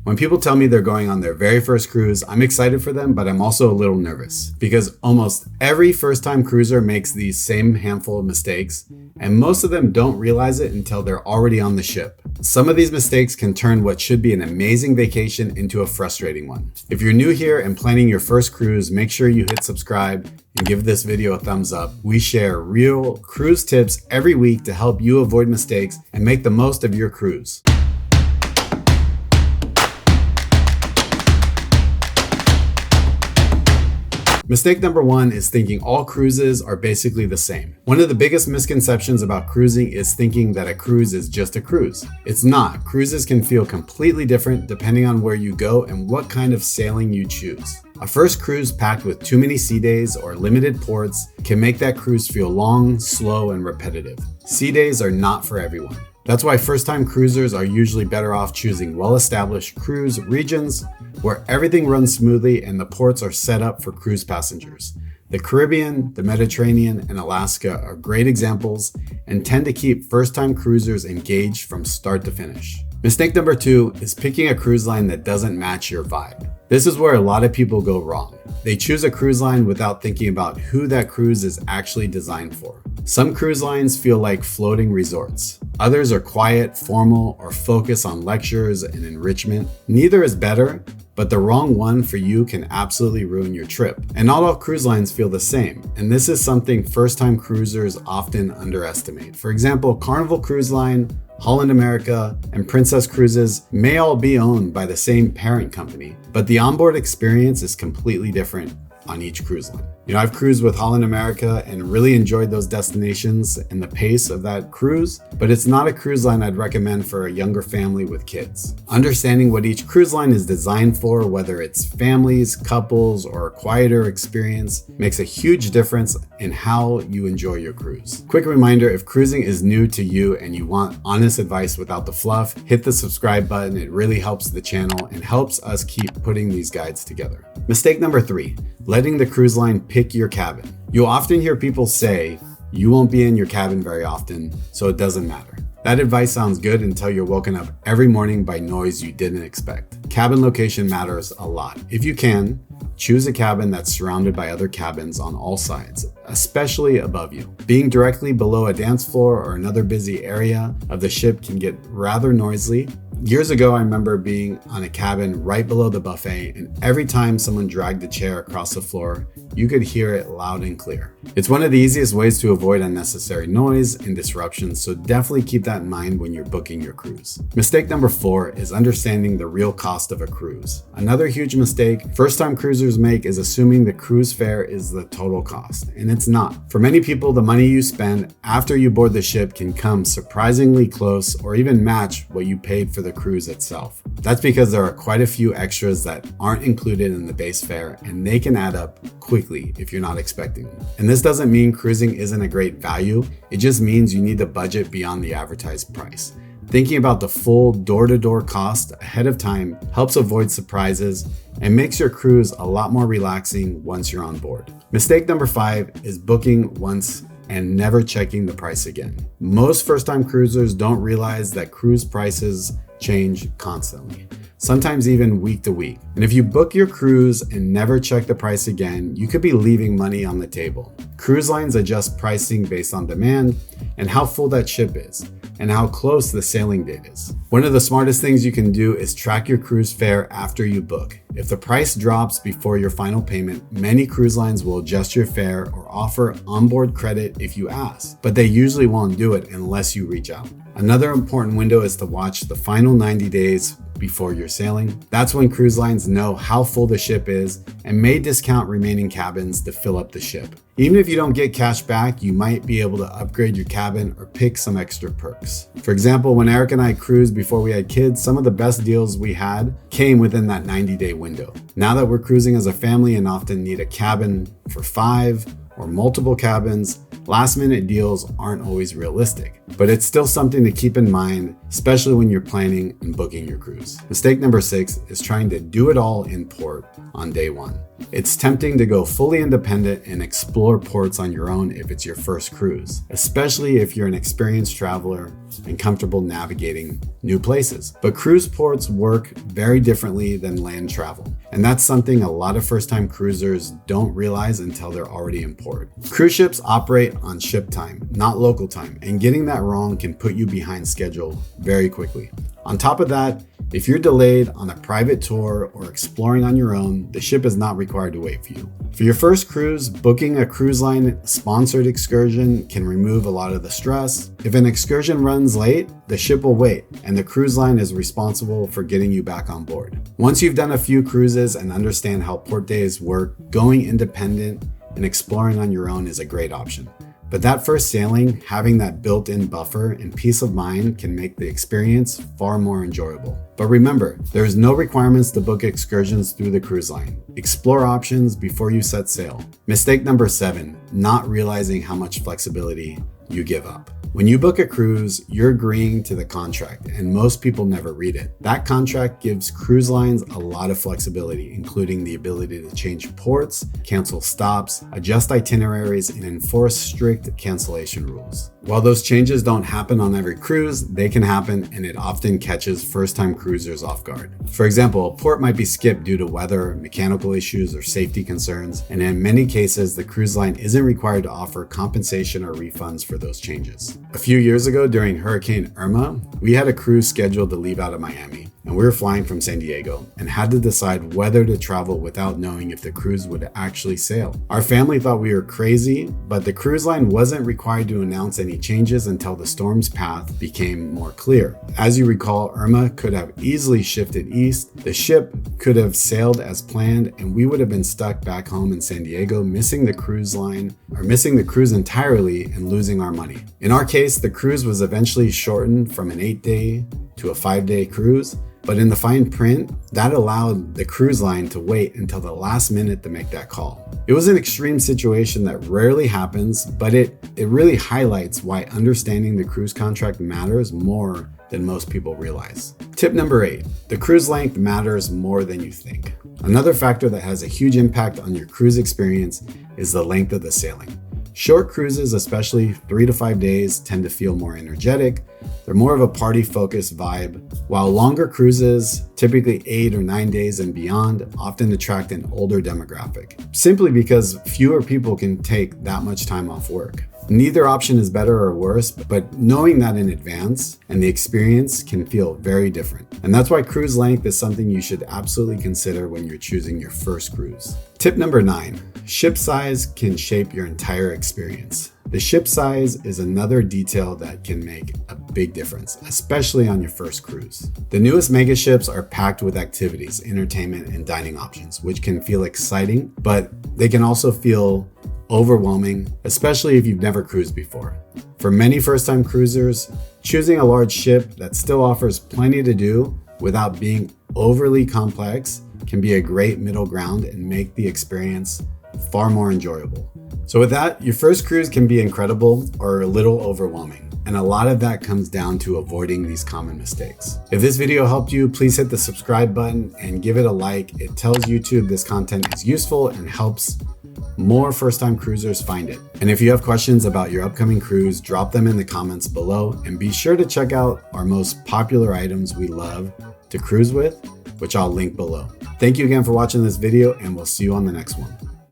When people tell me they're going on their very first cruise, I'm excited for them, but I'm also a little nervous because almost every first-time cruiser makes these same handful of mistakes, and most of them don't realize it until they're already on the ship. Some of these mistakes can turn what should be an amazing vacation into a frustrating one. If you're new here and planning your first cruise, make sure you hit subscribe and give this video a thumbs up. We share real cruise tips every week to help you avoid mistakes and make the most of your cruise. Mistake number one is thinking all cruises are basically the same. One of the biggest misconceptions about cruising is thinking that a cruise is just a cruise. It's not. Cruises can feel completely different depending on where you go and what kind of sailing you choose. A first cruise packed with too many sea days or limited ports can make that cruise feel long, slow, and repetitive. Sea days are not for everyone. That's why first-time cruisers are usually better off choosing well-established cruise regions where everything runs smoothly and the ports are set up for cruise passengers. The Caribbean, the Mediterranean, and Alaska are great examples and tend to keep first-time cruisers engaged from start to finish. Mistake number two is picking a cruise line that doesn't match your vibe. This is where a lot of people go wrong. They choose a cruise line without thinking about who that cruise is actually designed for. Some cruise lines feel like floating resorts. Others are quiet, formal, or focus on lectures and enrichment. Neither is better, but the wrong one for you can absolutely ruin your trip. And not all cruise lines feel the same, and this is something first-time cruisers often underestimate. For example, Carnival Cruise Line, Holland America, and Princess Cruises may all be owned by the same parent company, but the onboard experience is completely different on each cruise line. I've cruised with Holland America and really enjoyed those destinations and the pace of that cruise, but it's not a cruise line I'd recommend for a younger family with kids. Understanding what each cruise line is designed for, whether it's families, couples, or a quieter experience, makes a huge difference in how you enjoy your cruise. Quick reminder, if cruising is new to you and you want honest advice without the fluff, hit the subscribe button. It really helps the channel and helps us keep putting these guides together. Mistake number three, letting the cruise line pick your cabin. You'll often hear people say, you won't be in your cabin very often, so it doesn't matter. That advice sounds good until you're woken up every morning by noise you didn't expect. Cabin location matters a lot. If you can, choose a cabin that's surrounded by other cabins on all sides, especially above you. Being directly below a dance floor or another busy area of the ship can get rather noisy. Years ago, I remember being on a cabin right below the buffet, and every time someone dragged a chair across the floor, you could hear it loud and clear. It's one of the easiest ways to avoid unnecessary noise and disruptions, so definitely keep that in mind when you're booking your cruise. Mistake number four is understanding the real cost of a cruise. Another huge mistake first-time cruisers make is assuming the cruise fare is the total cost, and it's not. For many people, the money you spend after you board the ship can come surprisingly close or even match what you paid for the cruise itself. That's because there are quite a few extras that aren't included in the base fare, and they can add up quickly if you're not expecting them. And this doesn't mean cruising isn't a great value, it just means you need to budget beyond the advertised price. Thinking about the full door-to-door cost ahead of time helps avoid surprises and makes your cruise a lot more relaxing once you're on board. Mistake number five is booking once and never checking the price again. Most first-time cruisers don't realize that cruise prices change constantly, sometimes even week to week. And if you book your cruise and never check the price again, you could be leaving money on the table. Cruise lines adjust pricing based on demand and how full that ship is, and how close the sailing date is. One of the smartest things you can do is track your cruise fare after you book. If the price drops before your final payment, many cruise lines will adjust your fare or offer onboard credit if you ask, but they usually won't do it unless you reach out. Another important window is to watch the final 90 days before you're sailing. That's when cruise lines know how full the ship is and may discount remaining cabins to fill up the ship. Even if you don't get cash back, you might be able to upgrade your cabin or pick some extra perks. For example, when Erika and I cruised before we had kids, some of the best deals we had came within that 90-day window. Now that we're cruising as a family and often need a cabin for 5 or multiple cabins, last-minute deals aren't always realistic. but it's still something to keep in mind, especially when you're planning and booking your cruise. Mistake number 6 is trying to do it all in port on day one. It's tempting to go fully independent and explore ports on your own if it's your first cruise, especially if you're an experienced traveler and comfortable navigating new places. But cruise ports work very differently than land travel, and that's something a lot of first-time cruisers don't realize until they're already in port. Cruise ships operate on ship time, not local time, and getting that wrong can put you behind schedule very quickly. On top of that, if you're delayed on a private tour or exploring on your own, the ship is not required to wait for you. For your first cruise, booking a cruise line sponsored excursion can remove a lot of the stress. If an excursion runs late, the ship will wait, and the cruise line is responsible for getting you back on board. Once you've done a few cruises and understand how port days work, going independent and exploring on your own is a great option. But that first sailing, having that built-in buffer and peace of mind can make the experience far more enjoyable. But remember, there's no requirements to book excursions through the cruise line. Explore options before you set sail. Mistake number 7, not realizing how much flexibility you give up. When you book a cruise, you're agreeing to the contract, and most people never read it. That contract gives cruise lines a lot of flexibility, including the ability to change ports, cancel stops, adjust itineraries, and enforce strict cancellation rules. While those changes don't happen on every cruise, they can happen, and it often catches first-time cruisers off guard. For example, a port might be skipped due to weather, mechanical issues, or safety concerns, and in many cases, the cruise line isn't required to offer compensation or refunds for those changes. A few years ago during Hurricane Irma, we had a cruise scheduled to leave out of Miami, and we were flying from San Diego and had to decide whether to travel without knowing if the cruise would actually sail. Our family thought we were crazy, but the cruise line wasn't required to announce any changes until the storm's path became more clear. As you recall, Irma could have easily shifted east, the ship could have sailed as planned, and we would have been stuck back home in San Diego, missing the cruise entirely and losing our money. In our case, the cruise was eventually shortened from an 8-day to a 5-day cruise, but in the fine print, that allowed the cruise line to wait until the last minute to make that call. It was an extreme situation that rarely happens, but it really highlights why understanding the cruise contract matters more than most people realize. Tip number 8, the cruise length matters more than you think. Another factor that has a huge impact on your cruise experience is the length of the sailing. Short cruises, especially 3 to 5 days, tend to feel more energetic. They're more of a party-focused vibe, while longer cruises, typically 8 or 9 days and beyond, often attract an older demographic, simply because fewer people can take that much time off work. Neither option is better or worse, but knowing that in advance and the experience can feel very different. And that's why cruise length is something you should absolutely consider when you're choosing your first cruise. Tip number 9, ship size can shape your entire experience. The ship size is another detail that can make a big difference, especially on your first cruise. The newest mega ships are packed with activities, entertainment, and dining options, which can feel exciting, but they can also feel overwhelming, especially if you've never cruised before. For many first-time cruisers, choosing a large ship that still offers plenty to do without being overly complex can be a great middle ground and make the experience far more enjoyable. So with that, your first cruise can be incredible or a little overwhelming, and a lot of that comes down to avoiding these common mistakes. If this video helped you, please hit the subscribe button and give it a like. It tells YouTube this content is useful and helps more first-time cruisers find it. And if you have questions about your upcoming cruise, drop them in the comments below, and be sure to check out our most popular items we love to cruise with, which I'll link below. Thank you again for watching this video, and we'll see you on the next one.